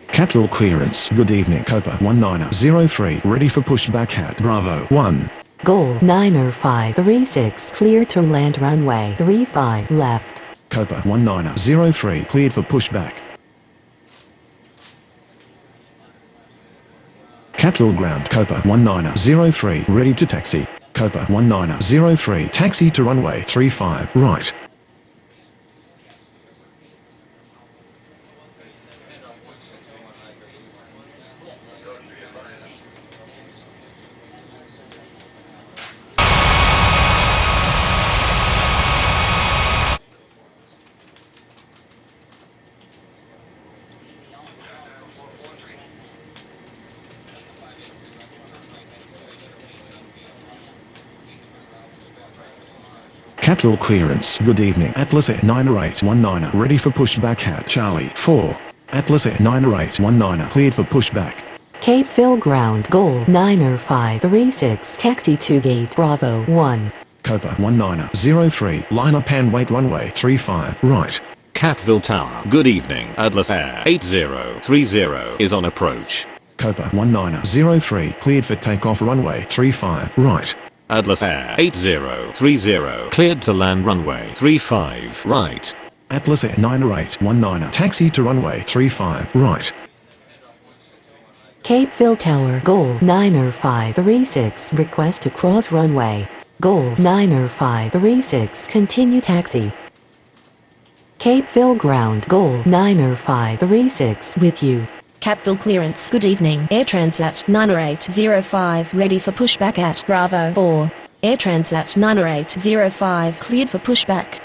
Capital clearance. Good evening. Copa 1903. Ready for pushback at Bravo 1. Goal 90536. Clear to land runway 35 left. Copa 1903. Cleared for pushback. Capital ground. Copa 1903. Ready to taxi. Copa 1903. Taxi to runway 35 right. Capital clearance. Good evening. Atlas Air 9819. Ready for pushback at Charlie 4. Atlas Air 9819. Cleared for pushback. Cape Phil ground. Goal 90536. Taxi to gate Bravo 1. Copa 1903. Line up and wait runway 35 right. Capville Tower. Good evening. Atlas Air 8030 is on approach. Copa 1903. Cleared for takeoff runway 35 right. Atlas Air 8030 cleared to land runway 35 right. Atlas Air 9819. Taxi to runway 35 right. Cape Phil Tower. Goal 90536. Request to cross runway. Goal 90536. Continue taxi. Cape Phil ground. Goal 90536 with you. Capville clearance. Good evening. Air Transat 9805 ready for pushback at Bravo 4. Air Transat 9805 cleared for pushback.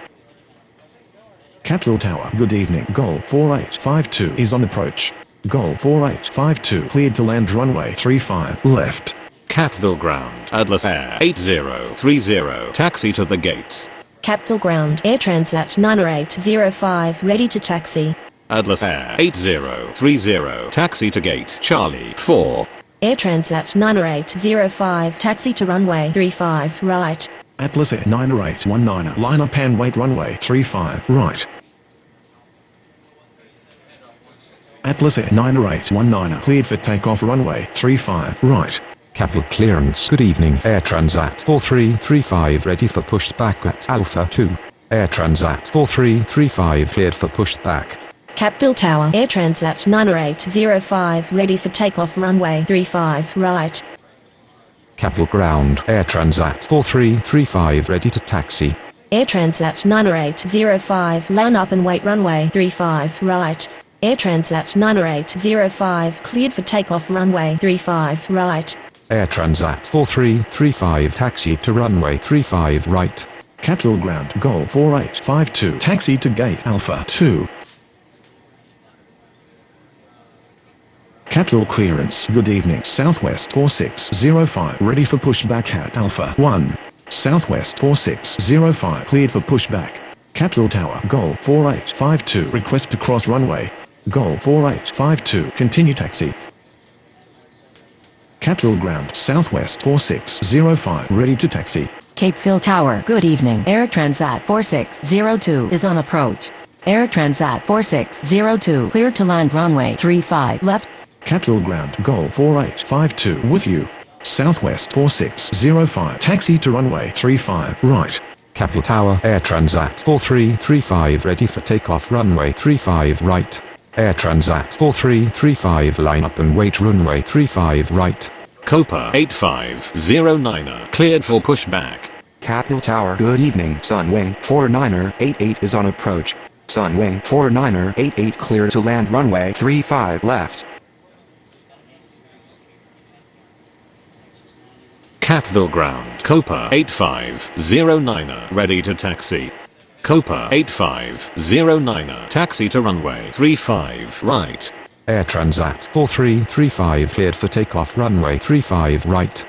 Capital Tower. Good evening. Goal 4852 is on approach. Goal 4852 cleared to land runway 35 left. Capville ground. Atlas Air 8030 taxi to the gates. Capville ground. Air Transat 9805 ready to taxi. Atlas Air 8030 taxi to gate Charlie 4. Air Transat 9805 taxi to runway 35 right. Atlas Air 9819. Line up and wait runway 35 right. Atlas Air 9819. Cleared for takeoff runway 35 right. Capville clearance. Good evening. Air Transat 4335 ready for pushback at Alpha 2. Air Transat 4335 cleared for pushback. Capville Tower. Air Transat 9805 ready for takeoff runway 35 right. Capville ground. Air Transat 4335 ready to taxi. Air Transat 9805 line up and wait runway 35 right. Air Transat 9805 cleared for takeoff runway 35 right. Air Transat 4335 taxi to runway 35 right. Capital ground. Goal 4852. Taxi to gate Alpha 2. Capital clearance. Good evening. Southwest 4605. Ready for pushback at Alpha 1. Southwest 4605. Cleared for pushback. Capital Tower. Goal 4852. Request to cross runway. Goal 4852. Continue taxi. Capital ground. Southwest 4605. Ready to taxi. Cape Phil Tower. Good evening. Air Transat 4602 is on approach. Air Transat 4602 clear to land runway 35 left. Capital ground. Goal 4852 with you. Southwest 4605. Taxi to runway 35 right. Capville Tower. Air Transat 4335 ready for takeoff runway 35 right. Air Transat 4335 line up and wait runway 35 right. Copa 8509 cleared for pushback. Capville Tower. Good evening. Sunwing 4988 is on approach. Sunwing 4988 clear to land runway 35 left. Capville ground. Copa 8509 ready to taxi. Copa 8509 taxi to runway 35 right. Air Transat 4335 cleared for takeoff runway 35 right.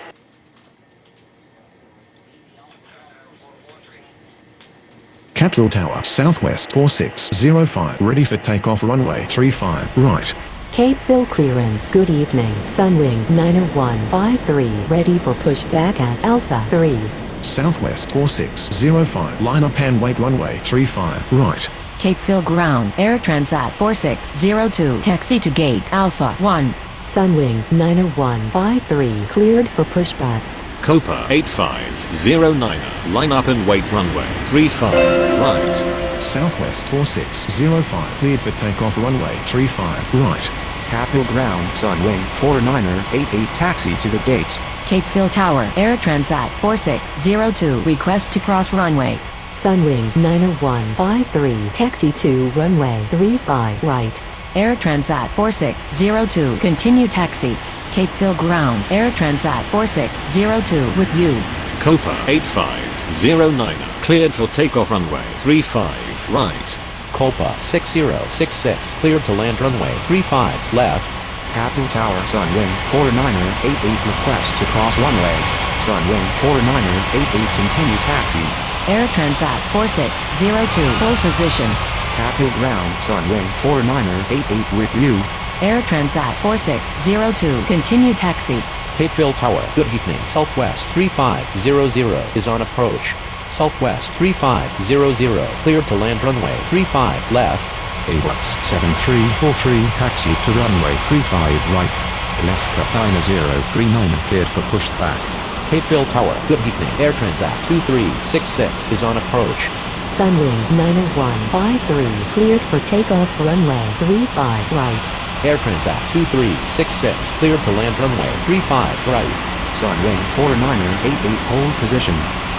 Capital Tower. Southwest 4605. Ready for takeoff runway 35 right. Cape Phil clearance. Good evening. Sunwing 90153 ready for pushback at Alpha 3. Southwest 4605. Line up and wait runway 35 right. Cape Phil Ground, Air Transat 4602, taxi to gate Alpha 1. Sunwing 90153 cleared for pushback. Copa 8509, line up and wait runway 35 right. Southwest 4605 cleared for takeoff runway 35 right. Capital Ground, Sunwing 4988 taxi to the gate. Cape Phil Tower, Air Transat 4602, request to cross runway. Sunwing 90153 taxi to runway 35 right. Air Transat 4602, continue taxi. Cape Phil Ground, Air Transat 4602 with you. Copa 8509, cleared for takeoff runway 35 right. Copa 6066, cleared to land runway 35 left. Capital Tower, Sunwing 4988 request to cross runway. Sunwing 4988 continue taxi. Air Transat 4602, hold position. Capital Ground, Sunwing 4988 with you. Air Transat 4602, continue taxi. Cape Phil Tower, good evening. Southwest 3500 is on approach. Southwest 3500, cleared to land runway 35 left. AWACS 7343 taxi to runway 35 right. Alaska 9039 cleared for pushback. Cape Phil Tower, good evening. Air Transat 2366 is on approach. Sunwing 90153 cleared for takeoff runway 35 right. Air Transat 2366, cleared to land runway 35 right. Sunwing 4988 hold position.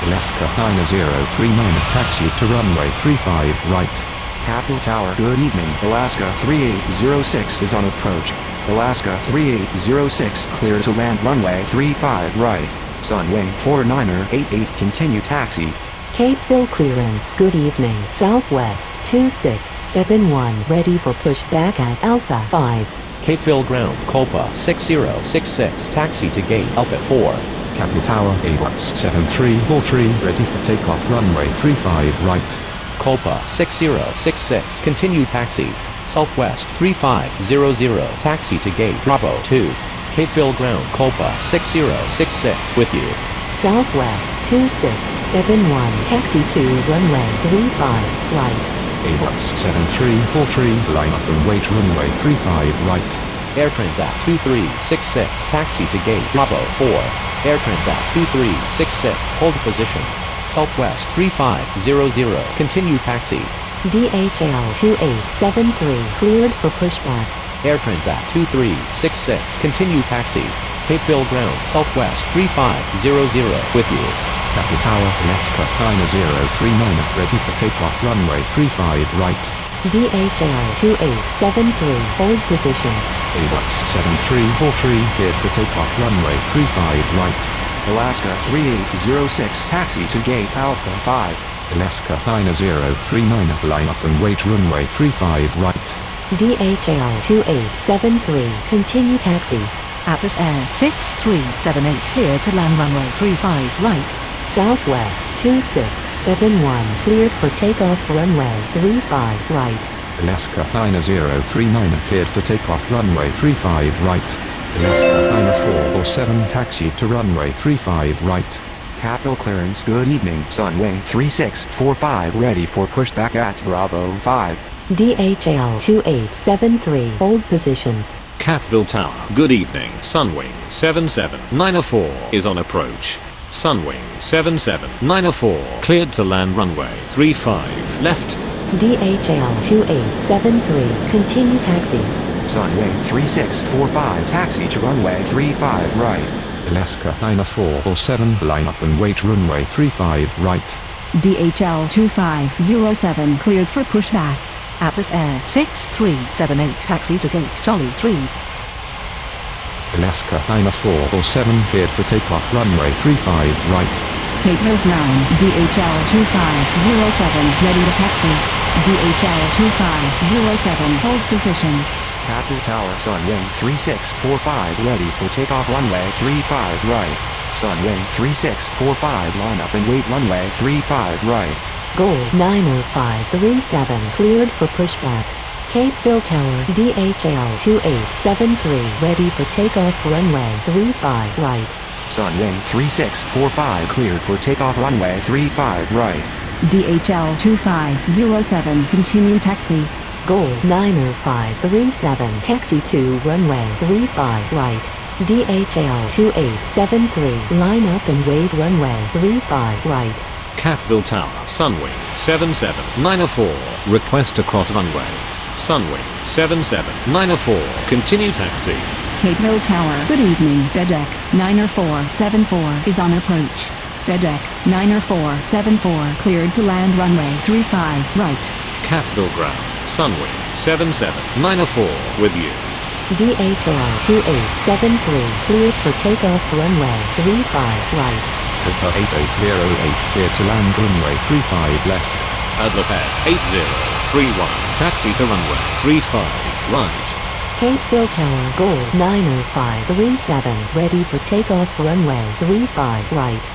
Alaska 9039 taxi to runway 35 right. Capital Tower, good evening. Alaska 3806 is on approach. Alaska 3806 clear to land runway 35 right. Sunwing 4988 continue taxi. Cape Phil clearance, good evening. Southwest 2671 ready for pushback at Alpha 5. Cape Phil Ground, Copa 6066, taxi to gate Alpha 4. Capital Tower, AWACS 7343 ready for takeoff runway 35 right. Copa 6066, continue taxi. Southwest 3500, taxi to gate Bravo 2. Cape Phil Ground, Copa 6066 with you. Southwest 2671 taxi to runway 35 right. AWACS 7343 line up and wait runway 35 right. Air Transat 2366, taxi to gate Bravo 4. Air Transat 2366, hold position. Southwest 3500, continue taxi. DHL 2873 cleared for pushback. Air Transat 2366, continue taxi. Cape Phil Ground, Southwest 3500 with you. Capital Tower, Alaska 9039 ready for takeoff runway 35 right. DHL 2873 hold position. AWACS 7343 cleared for takeoff runway 35 right. Alaska 3806 taxi to gate Alpha 5. Alaska 9039 line up and wait runway 35 right. DHL 2873 continue taxi. Atlas Air 6378 cleared to land runway 35 right. Southwest 2671 cleared for takeoff runway 35 right. Alaska 9039 cleared for takeoff runway 35 right. Alaska 9447 taxi to runway 35 right. Capital clearance, good evening. Sunwing 3645 ready for pushback at Bravo 5. DHL 2873 hold position. Catville Tower, good evening. Sunwing 7794 is on approach. Sunwing 7794, cleared to land runway 35 left. DHL 2873 continue taxi. Sunwing 3645 taxi to runway 35 right. Alaska 9447 line up and wait runway 35 right. DHL 2507 cleared for pushback. Atlas Air 6378 taxi to gate Charlie 3. Alaska 9447 cleared for takeoff runway 35 right. Cape Phil Ground, DHL 2507 ready to taxi. DHL 2507 hold position. Capital Tower, Sunwing 3645 ready for takeoff runway 35 right. Sunwing 3645 line up and wait runway 35 right. Goal 90537 cleared for pushback. Cape Phil Tower DHL 2873 ready for takeoff runway 35 right. Sunwing 3645 cleared for takeoff runway 35 right. DHL 2507, continue taxi. Goal 90537, taxi to runway 35 right. DHL 2873, line up and wait runway 35 right. Catville Tower, Sunwing 77904, request to cross runway. Sunwing 77904, continue taxi. Capeville Tower, good evening. FedEx 90474 is on approach. FedEx 90474, cleared to land runway 35 right. Catville Ground, Sunwing 77904, with you. DHL 2873, cleared for takeoff runway 35 right. Papa 8808, clear to land runway 35 left. Adlair 8031, taxi to runway 35 right. Capeville Tower, goal 90537, ready for takeoff runway 35 right.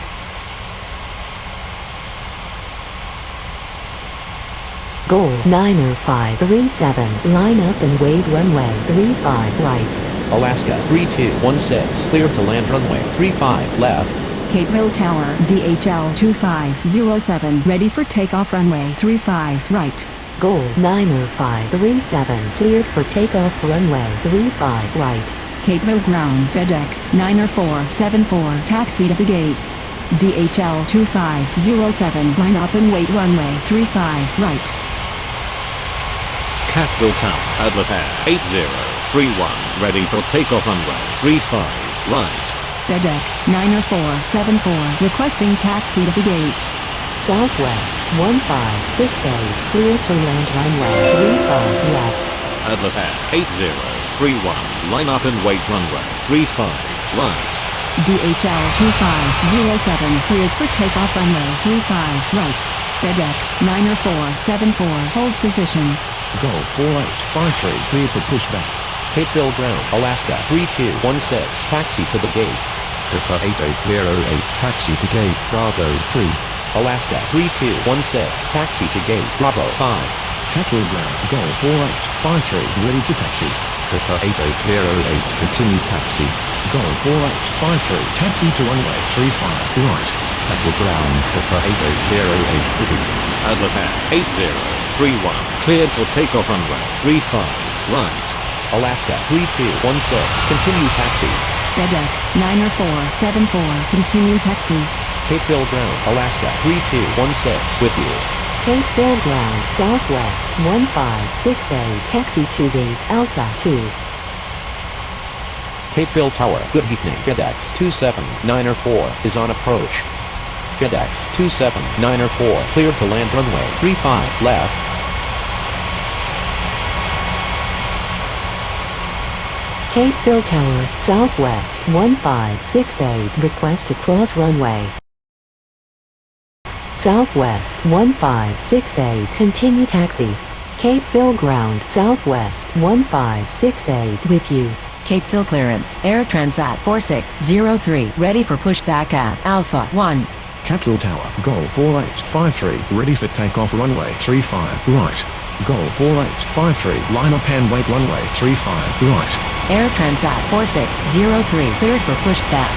Goal 90537, line up and wait runway 35 right. Alaska 3216, cleared to land runway 35 left. Capeville Tower, DHL 2507, ready for takeoff runway 35 right. Goal 90537, cleared for takeoff runway 35 right. Capeville Ground, FedEx 90474, taxi to the gates. DHL 2507, line up and wait runway 35 right. Catville Tower, Adlair 8031, ready for takeoff runway 35 right. FedEx 90474, requesting taxi to the gates. Southwest 1568, clear to land runway 35 left. Adlair 8031, line up and wait runway 35 right. DHL 2507, cleared for takeoff runway 35 right. FedEx 90474, hold position. Goal 4853, cleared for pushback. Capeville Ground, Alaska 3216, taxi to the gates. Papa 8808, taxi to gate Bravo 3. Alaska 3216, taxi to gate Bravo 5. Catville Ground, goal 4853, ready to taxi. Papa 8808, continue taxi. Goal 4853, taxi to runway 35 right. Catville Ground, Papa 8808, city. Adlair 8031, cleared for takeoff runway 35 right. Alaska 3216, continue taxi. FedEx 90474, continue taxi. Capeville Ground, Alaska 3216, with you. Capeville Ground, Southwest 1568, taxi to gate Alpha 2. Capeville Tower, good evening. FedEx 27904 is on approach. FedEx 27904, cleared to land runway 35 left. Capeville Tower, Southwest 1568, request to cross runway. Southwest 1568, continue taxi. Capeville Ground, Southwest 1568, with you. Capeville clearance, Air Transat 4603, ready for pushback at Alpha 1. Catville Tower, goal 4853, ready for takeoff runway 35 right. Goal 4853, line up and wait runway 35 right. Air Transat 4603, cleared for pushback.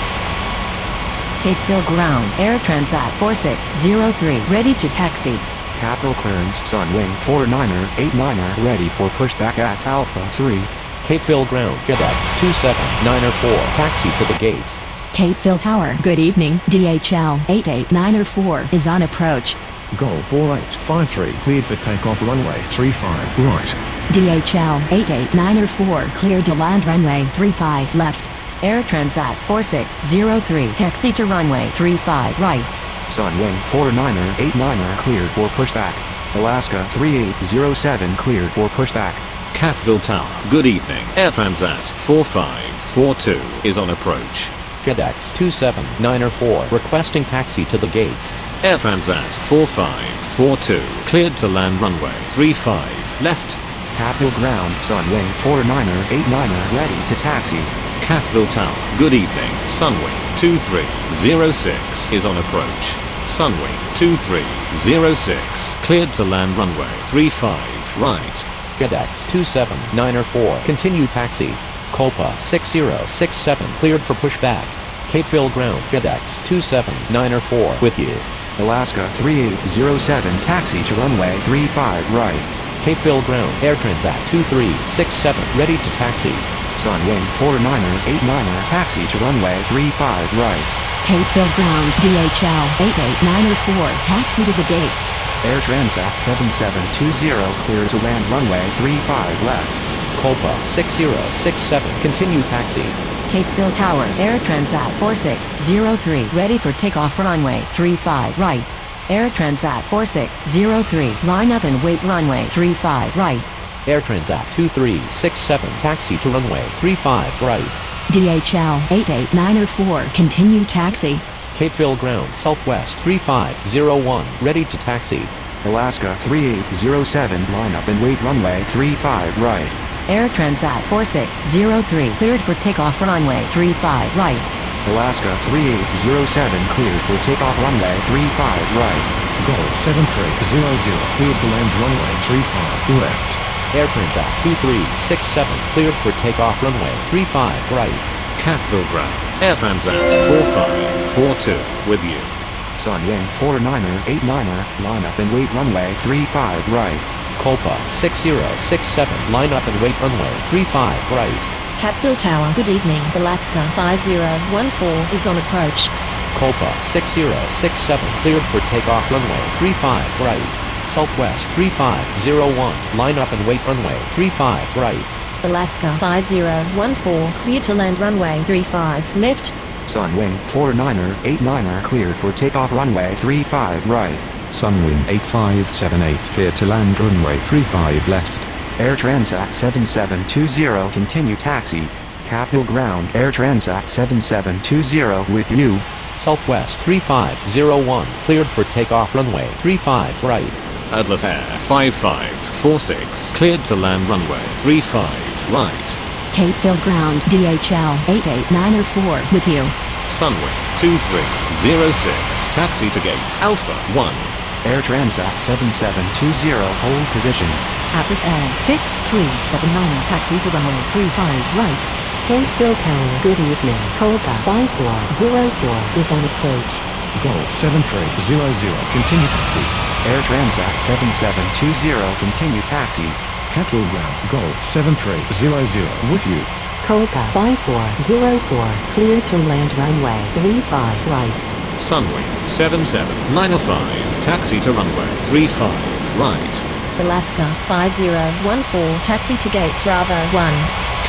Capeville Ground, Air Transat 4603, ready to taxi. Capital clearance, Sunwing 49er, ready for pushback at Alpha 3. Capeville Ground, FedEx 27904, taxi to the gates. Capeville Tower, good evening. DHL 88904 is on approach. Goal 4853, cleared for takeoff runway 35 right. DHL 88904, cleared to land runway 35 left. Air Transat 4603, taxi to runway 35 right. Sunwing 49er, cleared for pushback. Alaska 3807, cleared for pushback. Catville Tower, good evening. Air Transat 4542 is on approach. FedEx 27904, requesting taxi to the gates. Air Transat 4542, cleared to land runway 35 left. Capital Ground, Sunwing 49er, ready to taxi. Catville Tower, good evening. Sunwing 2306 is on approach. Sunwing 2306, cleared to land runway 35 right. FedEx 27904, continue taxi. Copa 6067, cleared for pushback. Capeville Ground, FedEx 27904, with you. Alaska 3807 taxi to runway 35 right. Capeville Ground Air Transat 2367 ready to taxi. Sunwing 49er taxi to runway 35 right. Capeville Ground DHL 8894 taxi to the gates. Air Transat 7720 clear to land runway 35 left. Colpa 6067 continue taxi. Capeville Tower Air Transat 4603 ready for takeoff runway 35 right. Air Transat 4603 line up and wait runway 35 right. Air Transat 2367 taxi to runway 35 right. DHL 8894 continue taxi. Capeville Ground Southwest 3501 ready to taxi. Alaska 3807 line up and wait runway 35 right. Air Transat 4603 cleared for takeoff runway 35 right. Alaska 3807 cleared for takeoff runway 35 right. Gold 7300 cleared to land runway 35 left. Air Transat 2367 cleared for takeoff runway 35 right. Capeville Ground Air Transat 4542 with you. Sunwing 49er line up and wait runway 35 right. Colpa 6067 line up and wait runway 35 right. Capeville Tower, good evening. Alaska 5014 is on approach. Colpa 6067 cleared for takeoff runway 35 right. Southwest 3501 line up and wait runway 35 right. Alaska 5014 clear to land runway 35 left. Sunwing 49er cleared for takeoff runway 35 right. Sunwing 8578 clear to land runway 35 left. Air Transat 7720 continue taxi. Capeville Ground Air Transat 7720 with you. Southwest 3501 cleared for takeoff runway 35 right. Atlas Air 5546 cleared to land runway 35 right. Capeville Ground DHL 8894 with you. Sunwing 2306 taxi to gate Alpha 1. Air Transat 7720 hold position. Atlas Air 6379 taxi to runway 35 right. Capeville Tower, good evening. Colpa 5404 is on approach. Gold 7300 continue taxi. Air Transat 7720 continue taxi. Capeville Ground Gold 7300 with you. Colpa 5404 clear to land runway 35 right. Sunwing 77905 taxi to runway 35 right. Alaska 5014 taxi to gate Bravo 1.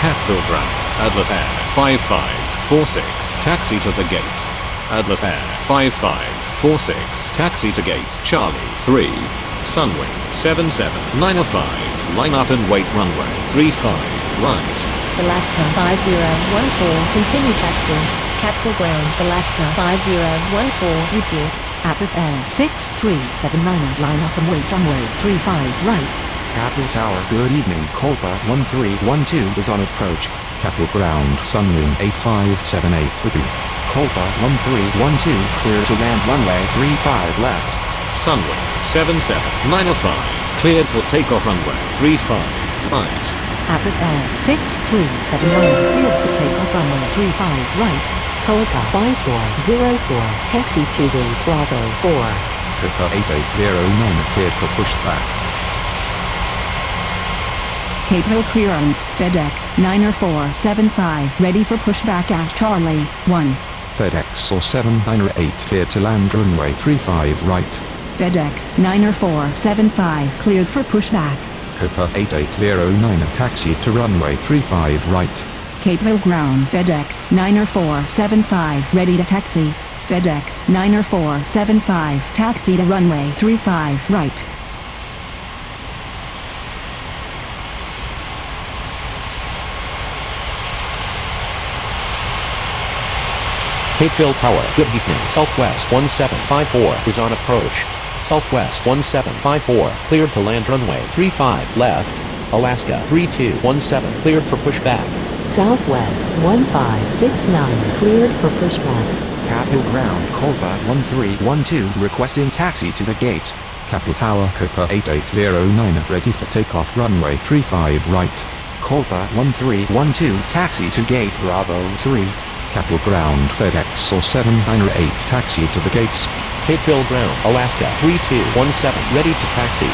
Capeville Ground Atlas Air 5546 taxi to the gates. Atlas Air 5546 taxi to gate Charlie 3. Sunwing 77905 line up and wait runway 35 right. Alaska 5014 continue taxi. Capeville Ground Alaska 5014 with you. Atlas Air 6379 line up and wait runway 35 right. Capeville Tower, good evening. Colpa 1312 is on approach. Capeville Ground Sunwing 8578 with you. Colpa 1312 clear to land runway 35 left. Sunwing 77905 cleared for takeoff runway 35 right. Atlas Air 6379 cleared for takeoff runway 35 right. Colpa 5404 taxi to gate Bravo 4. Copa 8809 cleared for pushback. Capeville clearance FedEx 90475 ready for pushback at Charlie 1. FedEx or 7908 cleared to land runway 35 right. FedEx 90475 cleared for pushback. Copa 8809 taxi to runway 35 right. Capeville Ground FedEx 90475 ready to taxi. FedEx 90475 taxi to runway 35 right. Capeville Tower, good evening. Southwest 1754 is on approach. Southwest 1754 cleared to land runway 35 left. Alaska 3217 cleared for pushback. Southwest 1569 cleared for pushback. Capeville Ground Colpa 1312 requesting taxi to the gates. Capeville Tower Copa 8809 ready for takeoff runway 35 right. Colpa 1312 taxi to gate Bravo 3. Capeville Ground FedEx or 7908 taxi to the gates. Capeville Ground, Alaska 3217, ready to taxi.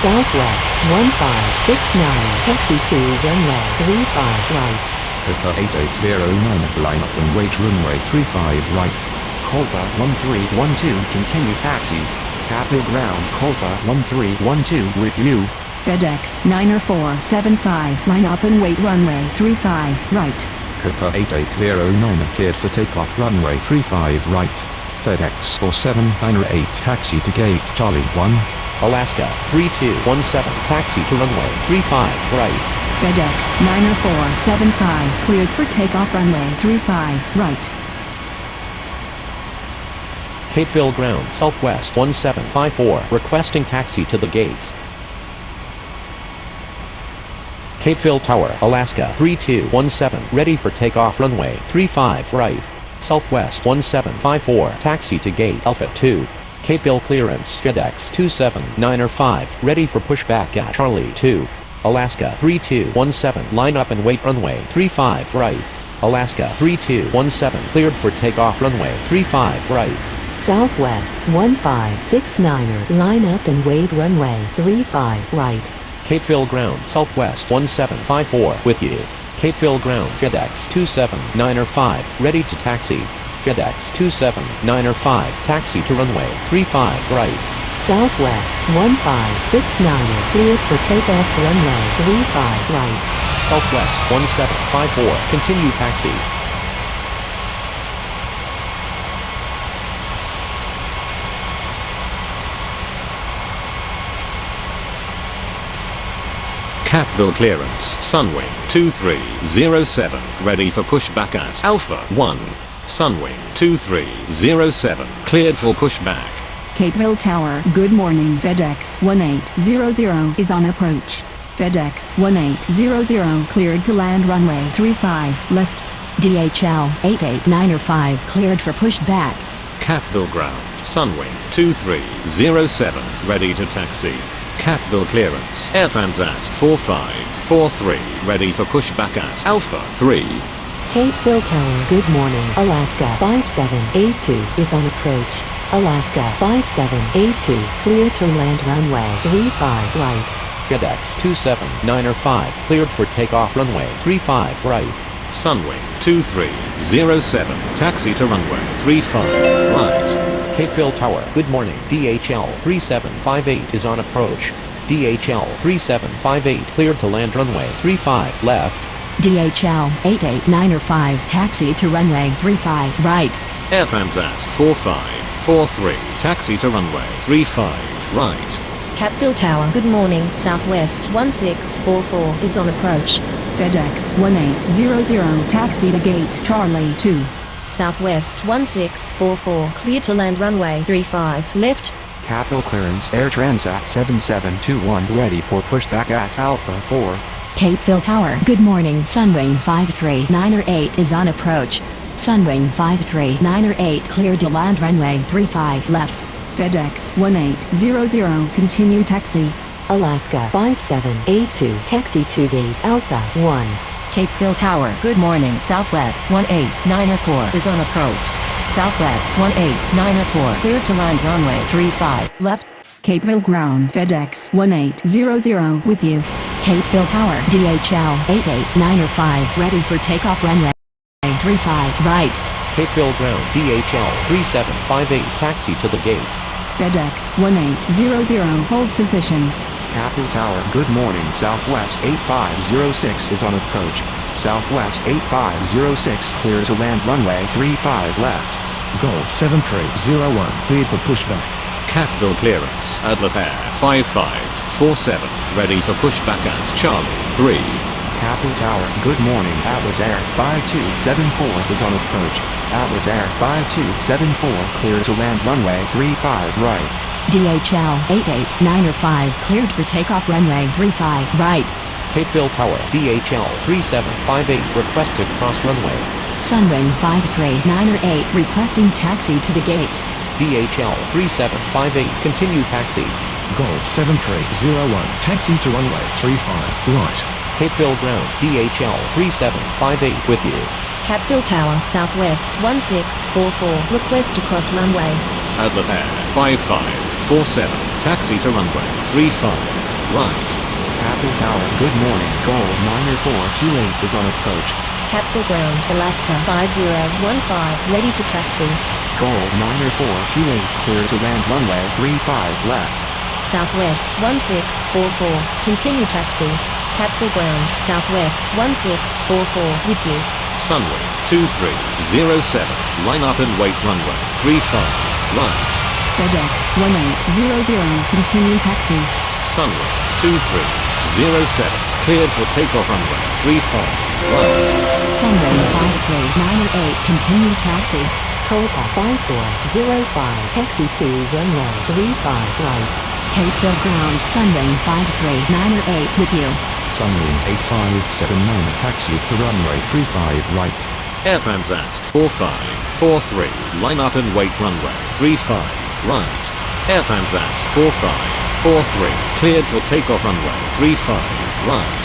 Southwest 1569, taxi to runway 35 right. Copa 8809, line up and wait runway 35 right. Colpa 1312, continue taxi. Capeville Ground, Colpa 1312 with you. FedEx 90475, line up and wait runway 35 right. Copa 8809, cleared for takeoff runway 35 right. FedEx 4798, taxi to gate Charlie 1. Alaska 3217, taxi to runway 35 right. FedEx 90475, cleared for takeoff runway 35 right. Capeville Ground, Southwest 1754, requesting taxi to the gates. Capeville Tower, Alaska 3217, ready for takeoff runway 35 right. Southwest 1754, taxi to gate Alpha 2. Capeville clearance, FedEx 27905, ready for pushback at Charlie 2. Alaska 3217, line up and wait runway 35 right. Alaska 3217, cleared for takeoff runway 35 right. Southwest 1569er, line up and wait runway 35 right. Capeville Ground, Southwest 1754, with you. Capeville Ground, FedEx 27905, ready to taxi. FedEx 27905, taxi to runway 35 right. Southwest 1569er, cleared for takeoff runway 35 right. Southwest 1754, continue taxi. Capeville clearance, Sunwing 2307, ready for pushback at Alpha 1. Sunwing 2307, cleared for pushback. Capeville Tower, good morning. FedEx 1800 is on approach. FedEx 1800, cleared to land runway 35 left. DHL 88905, cleared for pushback. Capeville ground, Sunwing 2307, ready to taxi. Capeville clearance, Air Transat 4543, ready for pushback at Alpha 3. Capeville Tower, good morning. Alaska 5782 is on approach. Alaska 5782, clear to land runway 35 right. FedEx 27905, cleared for takeoff runway 35 right. Sunwing 2307, taxi to runway 35 right. Capeville Tower, good morning. DHL 3758 is on approach. DHL 3758, cleared to land runway 35 left. DHL 88905, taxi to runway 35 right. Air Transat 4543, taxi to runway 35 right. Capeville Tower, good morning. Southwest 1644 is on approach. FedEx 1800, taxi to gate Charlie 2. Southwest 1644, clear to land runway 35 left. Capeville clearance, Air Transat 7721, ready for pushback at Alpha 4. Capeville Tower, good morning. Sunwing 53908 is on approach. Sunwing 53908, cleared to land runway 35 left. FedEx 1800, continue taxi. Alaska 5782, taxi to gate Alpha 1. Capeville Tower, good morning. Southwest 18904 is on approach. Southwest 18904, cleared to land runway 35 left. Capeville Ground, FedEx 1800 with you. Capeville Tower, DHL 88905, ready for takeoff runway 35 right. Capeville Ground, DHL 3758, taxi to the gates. FedEx 1800, hold position. Capeville Tower, good morning. Southwest 8506 is on approach. Southwest 8506, clear to land runway 35 left. Gold 7301, cleared for pushback. Capeville clearance, Atlas Air 5547, ready for pushback at Charlie 3. Capeville Tower, good morning. Atlas Air 5274 is on approach. Atlas Air 5274, clear to land runway 35 right. DHL 88905, cleared for takeoff runway 35 right. Capeville Tower, DHL 3758, request to cross runway. Sunwing 53908, requesting taxi to the gates. DHL 3758, continue taxi. Gold 7301, taxi to runway 35 right. Capeville Ground, DHL 3758 with you. Capville Tower, Southwest 1644, request to cross runway. Atlas Air 5547, taxi to runway 35, right. Capville Tower, good morning. Goal 90428 is on approach. Capville Ground, Alaska 5015, ready to taxi. Goal 90428, clear to land runway 35 left. Southwest 1644, continue taxi. Capville Ground, Southwest 1644, with you. Sunwing 2307, line up and wait runway 35, right. FedEx 1800, continue taxi. Sunwing 2307, cleared for takeoff runway 35, right. Sunway 5398, continue taxi. Copa 5405, taxi to runway 35 right. Capeville Ground, Sunway 5398 with you. Sunwing 8579 taxi to runway 35 right. Air Transat 4543, line up and wait runway 35, right. Air Transat 4543, cleared for takeoff runway 35, right.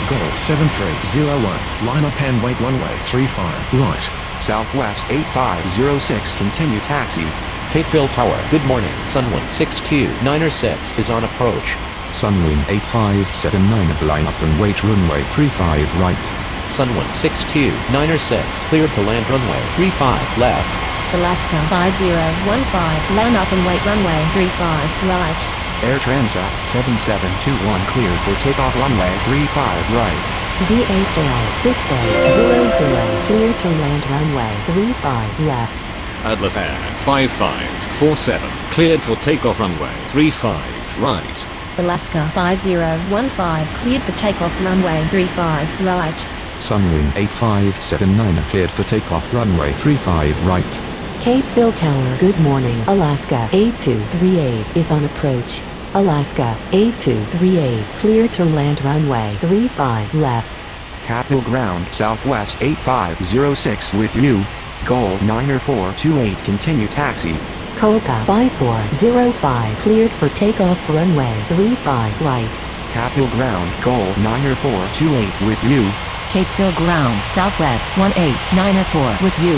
Goal 7301, line up and wait runway 35 right. Southwest 8506, continue taxi. Capeville Tower, good morning. Sunwing 62906 is on approach. Sunwing 8579 line up and wait runway 35 right. Sunwing 62906, cleared to land runway 35 left. Alaska 5015, land up and wait runway 35 right. Air Transat 7721, clear for takeoff runway 35 right. DHL 6800, clear to land runway 35 left. Atlas Air 5547, cleared for takeoff runway 35, right. Alaska 5015, cleared for takeoff runway 35 right. Sunwing 8579 cleared for takeoff runway 35 right. Capeville Tower, good morning. Alaska 8238 is on approach. Alaska 8238, clear to land runway 35 left. Capville Ground, Southwest 8506 with you. Goal 90428, continue taxi. Copa 5405, cleared for takeoff runway 35 right. Capville Ground, goal 90428 with you. Capeville Ground, Southwest 18904 with you.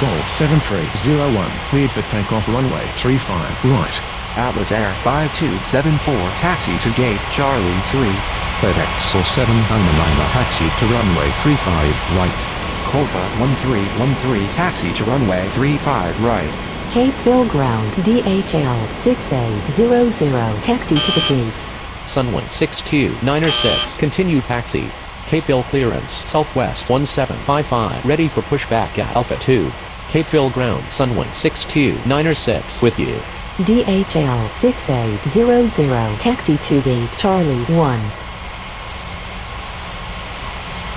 Goal 7301, cleared for takeoff runway 35 right. Atlas Air 5274, taxi to gate Charlie 3. FedEx or 799 taxi to runway 35 right. Copa 1313, taxi to runway 35 right. Capeville Ground, DHL 6800, taxi to the gates. Sunwing 62906, continue taxi. Capeville clearance, Southwest 1755, ready for pushback at Alpha 2. Capeville Ground, Sunwing 62906 with you. DHL 6800, taxi to gate Charlie 1.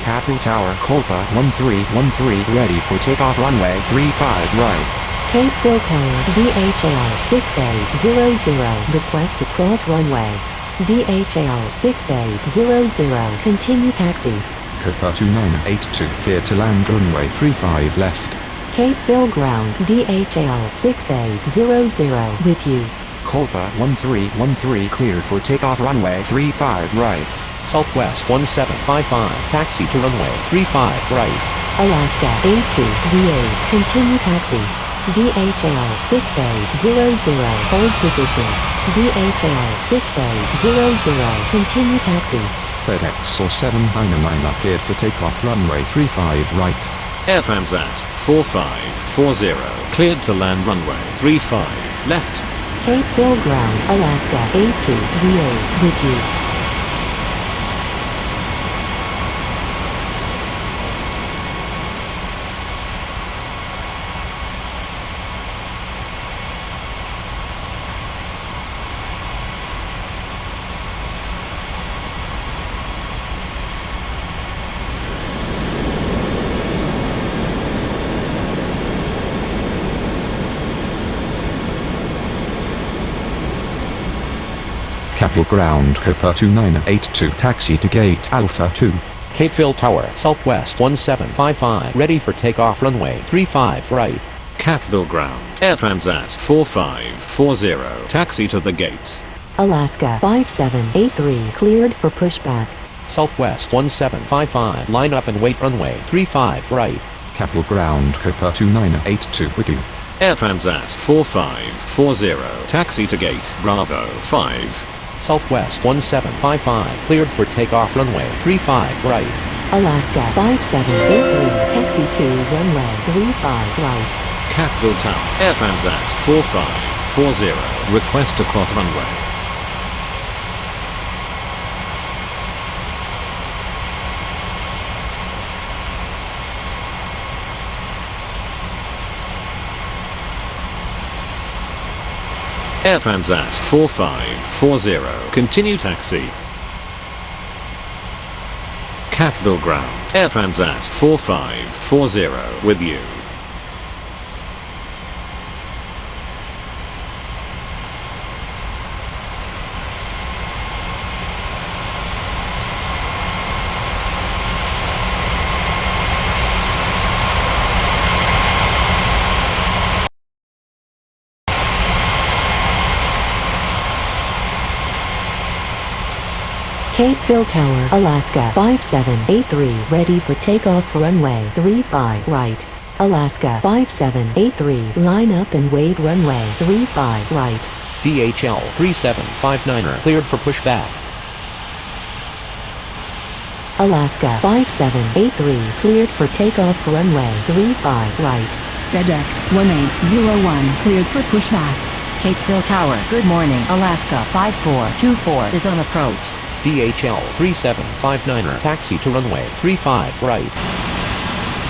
Capville Tower, Copa 1313, ready for takeoff runway 35 right. Capeville Tower, DHL 6800, request to cross runway. DHL 6800, continue taxi. Copa 2982 clear to land runway 35 left. Capeville Ground, DHL 6800, with you. Copa 1313, cleared for takeoff runway 35 right. Southwest 1755, taxi to runway 35 right. Alaska 8238, continue taxi. DHL 6800, hold position. DHL 6800, continue taxi. FedEx or 799 cleared for takeoff runway 35 right. Air Transat 4540, cleared to land runway 35 left. Capeville Ground, Alaska 8238, with you. Capville Ground, Copa 2982 taxi to gate Alpha 2. Capeville Tower, Southwest 1755, ready for takeoff runway 35 right. Capville Ground, Air Transat 4540, taxi to the gates. Alaska 5783, cleared for pushback. Southwest 1755, line up and wait runway 35 right. Capital Ground Copa 2982 with you. Air Transat 4540, taxi to gate Bravo 5. Southwest 1755, cleared for takeoff runway 35 right. Alaska 5783, taxi to runway 35 right. Capital Tower, Air Transat 4540, request to cross runway. Air Transat 4540, continue taxi. Capital Ground, Air Transat 4540, with you. Cape Phil Tower, Alaska 5783, ready for takeoff runway 35 right. Alaska 5783, line up and wait runway 35 right. DHL 3759er, cleared for pushback. Alaska 5783, cleared for takeoff runway 35 right. FedEx 1801, cleared for pushback. Cape Phil Tower, good morning. Alaska 5424 is on approach. DHL 3759er, taxi to runway 35 right.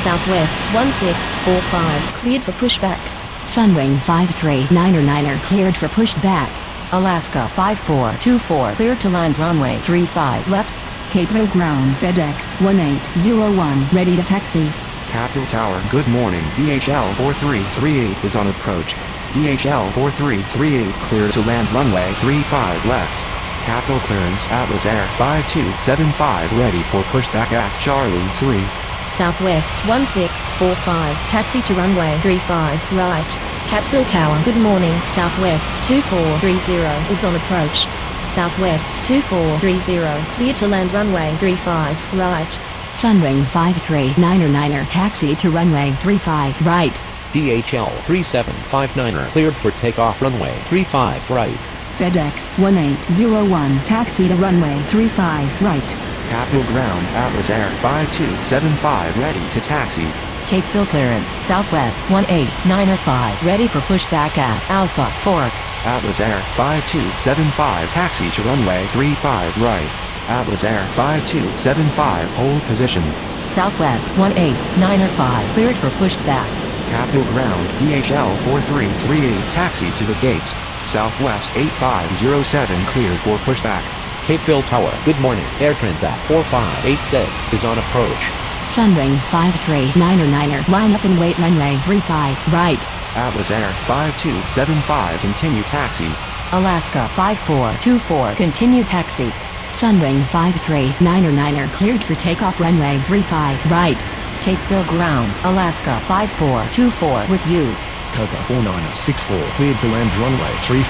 Southwest 1645, cleared for pushback. Sunwing 5399er, cleared for pushback. Alaska 5424, cleared to land runway 35 left. Cape Hill Ground FedEx 1801, ready to taxi. Capital Tower, good morning. DHL 4338 is on approach. DHL 4338 clear to land runway 35 left. Capital clearance, Atlas Air 5275 ready for pushback at Charlie 3. Southwest 1645, taxi to runway 35 right. Capital Tower, good morning. Southwest 2430 is on approach. Southwest 2430, clear to land runway 35 right. Sunwing 5399er, taxi to runway 35 right. DHL 3759er, cleared for takeoff runway 35 right. FedEx 1801, taxi to runway 35 right. Capital Ground, Atlas Air 5275 ready to taxi. Cape Phil clearance, Southwest 18905, ready for pushback at Alpha 4. Atlas Air 5275 taxi to runway 35 right. Atlas Air 5275 hold position. Southwest 18905, cleared for pushback. Capital Ground, DHL 4338 taxi to the gates. Southwest 8507 cleared for pushback. Cape Phil Tower, good morning. Air Transat 4586 is on approach. Sunwing 5399er, line up and wait runway 35 right. Atlas Air 5275 continue taxi. Alaska 5424, continue taxi. Sunwing 5399er, cleared for takeoff runway 35 right. Cape Phil Ground, Alaska 5424, with you. Copa 4964, cleared to land runway 35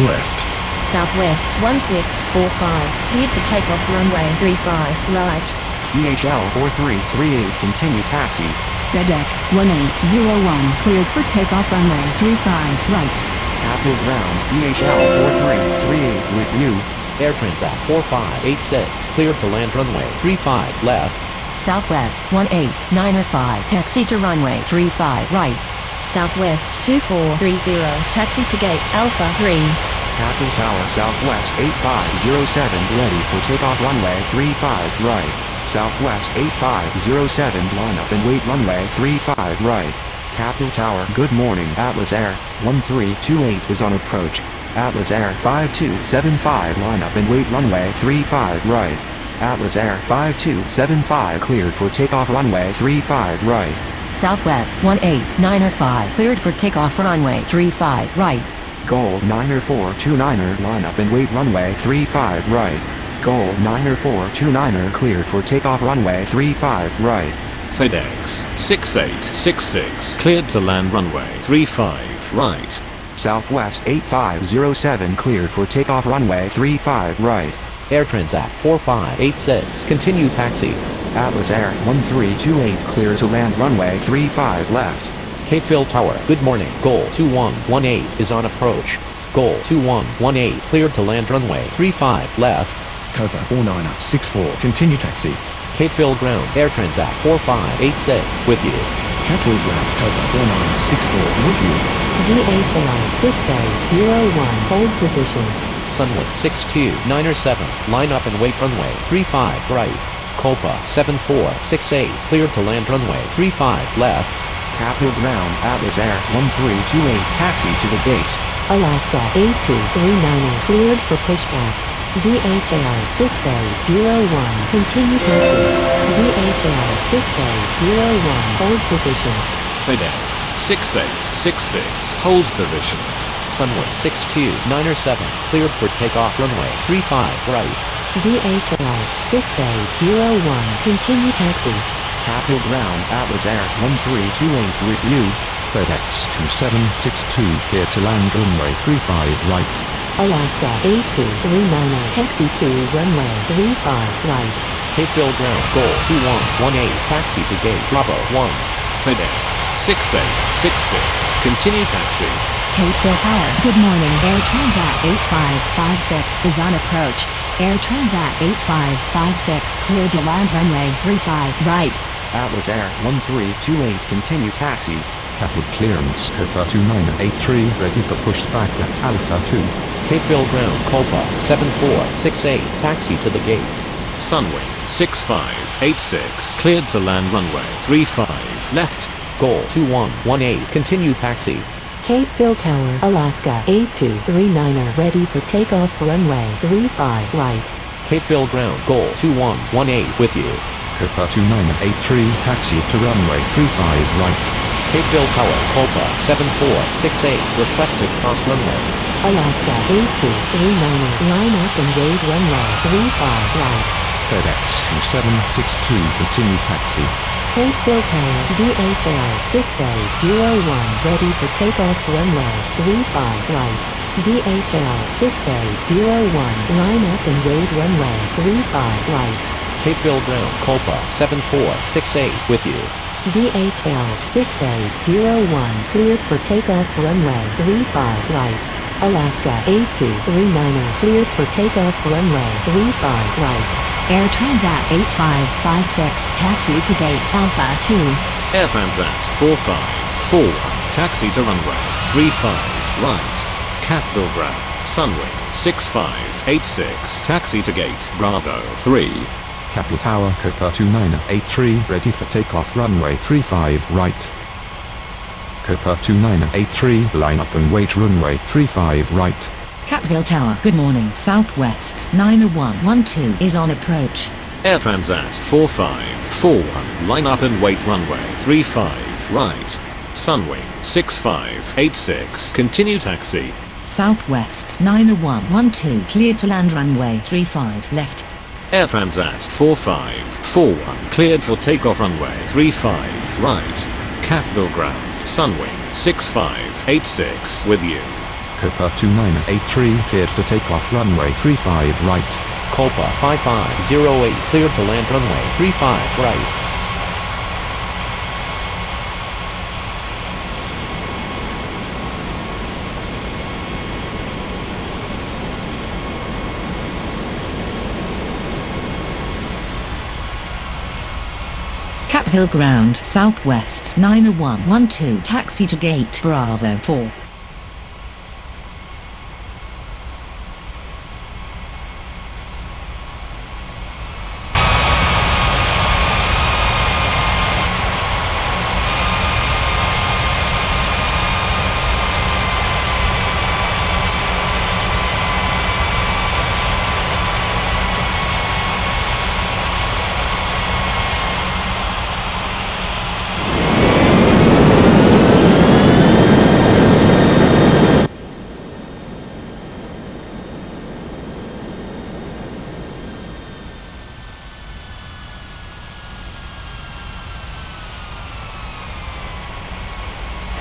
left. Southwest 1645, cleared for takeoff runway 35 right. DHL 4338 continue taxi. FedEx 1801, cleared for takeoff runway 35 right. Capital Ground, DHL 4338 with you. Air Transat 4586, cleared to land runway 35 left. Southwest 18905, taxi to runway 35 right. Southwest 2430, taxi to gate Alpha 3. Capital Tower, Southwest 8507 ready for takeoff runway 35 right. Southwest 8507 line up and wait runway 35 right. Capital Tower, good morning. Atlas Air 1328 is on approach. Atlas Air 5275 line up and wait runway 35 right. Atlas Air 5275 cleared for takeoff runway 35 right. Southwest 18905, cleared for takeoff runway 35 right. Gold 90429er line up and wait runway 35 right. Gold 90429er cleared for takeoff runway 35 right. FedEx 6866, cleared to land runway 35 right. Southwest 8507 cleared for takeoff runway 35 right. Air Transat 4586, continue taxi. Atlas Air 1328 clear to land runway 35 left. Capeville Tower, good morning. Goal 2118 is on approach. Goal 2118 cleared to land runway 35 left. Copa 4964, continue taxi. Capeville Ground, Air Transat 4586 with you. Capital Ground, Copa 4964 with you. DHL 6801, hold position. Sunwind 6297, line up and wait runway 35 right. Copa 7468, cleared to land runway 35 left. Capital Ground, Atlas Air 1328 taxi to the gate. Alaska 8239, cleared for pushback. DHL 6801, continue taxi. DHL 6801, hold position. FedEx 6866, hold position. Sunwind 6297, cleared for takeoff runway 35 right. DHL 6801, continue taxi. Capital Ground, Atlas Air 1328 with you. FedEx 2762 clear to land runway 35 right. Alaska 8239, taxi to runway 35 right. Capeville Ground, goal 2118, taxi to gate Bravo 1. FedEx 6866, continue taxi. Capeville Tower, good morning. Air Transat 8556 is on approach. Air Transat 8556 cleared to land runway 35 right. Atlas Air 1328 continue taxi. Capital clearance Copa 2983 ready for pushback at Alpha 2. Capeville Ground, Copa 7468, taxi to the gates. Sunwing 6586, cleared to land runway 35 left. Goal 2118, continue taxi. Capeville Tower, Alaska 8239, ready for takeoff runway 35 right. Capeville Ground, goal 2118 with you. Copa 2983 taxi to runway 35 right. Capeville Tower, Copa 7468, request to cross runway. Alaska 8239, line up and wait runway 35 right. FedEx 2762 continue taxi. Capeville Tower, DHL 6801, ready for takeoff runway 35 right. DHL 6801, line up and wait runway 35 right. Capeville Ground, Copa 7468 with you. DHL 6801, cleared for takeoff runway 35 right. Alaska 8239, cleared for takeoff runway 35 right. Air Transat 8556 taxi to gate Alpha 2. Air Transat 454, taxi to runway 35 right. Capeville Ground, Sunwing 6586, taxi to gate Bravo 3. Capital Tower Copa 2983 ready for takeoff runway 35 right. Copa 2983 line up and wait runway 35 right. Capeville Tower, good morning. Southwest 90112 is on approach. Air Transat 4541, line up and wait runway 35 right. Sunwing 6586, continue taxi. Southwest 90112 cleared to land runway 35 left. Air Transat 4541, cleared for takeoff runway 35 right. Capeville Ground, Sunwing 6586 with you. Copa 2983 cleared for takeoff runway 35 right. Copa 5508, cleared to land runway 35 right. Capeville Ground, Southwest 90112 taxi to gate Bravo 4.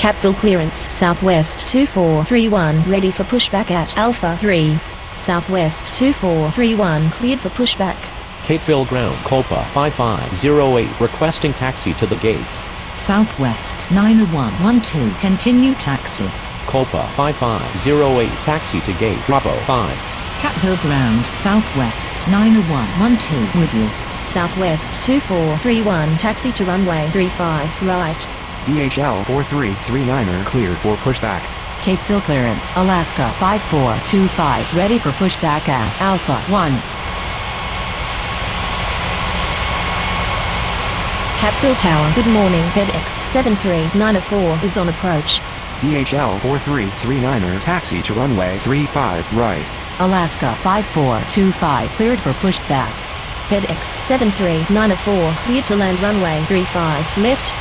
Capeville clearance, Southwest 2431, ready for pushback at Alpha 3. Southwest 2431 cleared for pushback. Capeville Ground Copa 5508 requesting taxi to the gates. Southwest 9112 continue taxi. Copa 5508 taxi to gate Bravo 5. Capeville Ground Southwest 9112 with you. Southwest 2431 taxi to runway 35 right. DHL 4339er cleared for pushback. Capeville clearance. Alaska 5425 ready for pushback at Alpha 1. Capeville Tower, good morning. FedEx 7394 is on approach. DHL 4339er taxi to runway 35 right. Alaska 5425 cleared for pushback. FedEx 7394 cleared to land runway 35 left.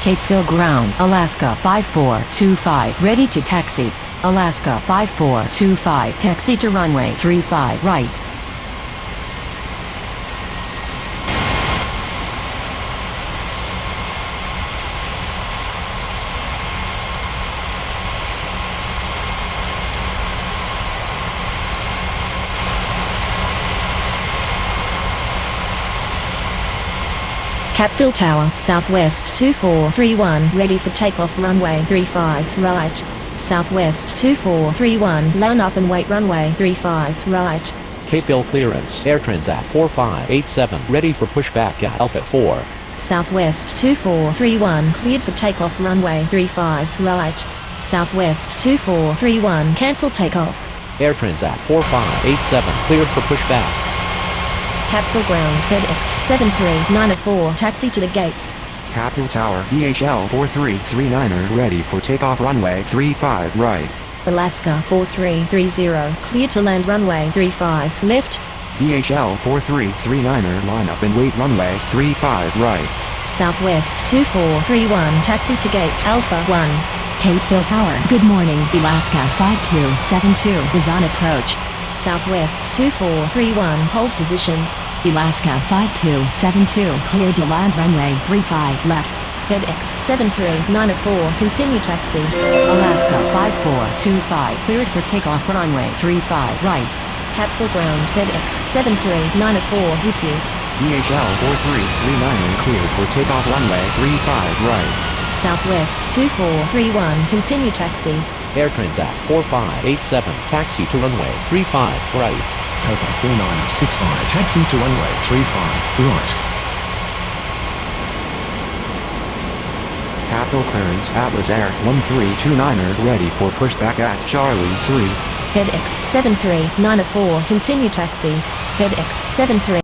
Capeville Ground, Alaska 5425 ready to taxi. Alaska 5425 taxi to runway 35 right. Capeville Tower, Southwest 2431 ready for takeoff runway 35 right. Southwest 2431 line up and wait runway 35 right. Capeville clearance. Air Transat 4587 ready for pushback at Alpha 4. Southwest 2431 cleared for takeoff runway 35 right. Southwest 2431 cancel takeoff. Air Transat 4587 cleared for pushback. Capeville Ground, FedEx 7394 taxi to the gates. Capeville Tower DHL 4339er ready for takeoff runway 35 right. Alaska 4330 clear to land runway 35 left. DHL 4339er line up and wait runway 35 right. Southwest 2431 taxi to gate Alpha 1. Capeville Tower, good morning. Alaska 5272 is on approach. Southwest 2431 hold position. Alaska 5272 cleared to land runway 35 left. FedEx 7394 continue taxi. Alaska 5425 cleared for takeoff runway 35 right. Capeville Ground, FedEx 7394 with you. DHL 4339er cleared for takeoff runway 35 right. Southwest 2431 continue taxi. Air Transat 4587 taxi to runway 35 right. Copa 4965 taxi to runway 35 right. Capeville clearance Atlas Air 1329er ready for pushback at Charlie 3. FedEx 7394 continue taxi. FedEx 73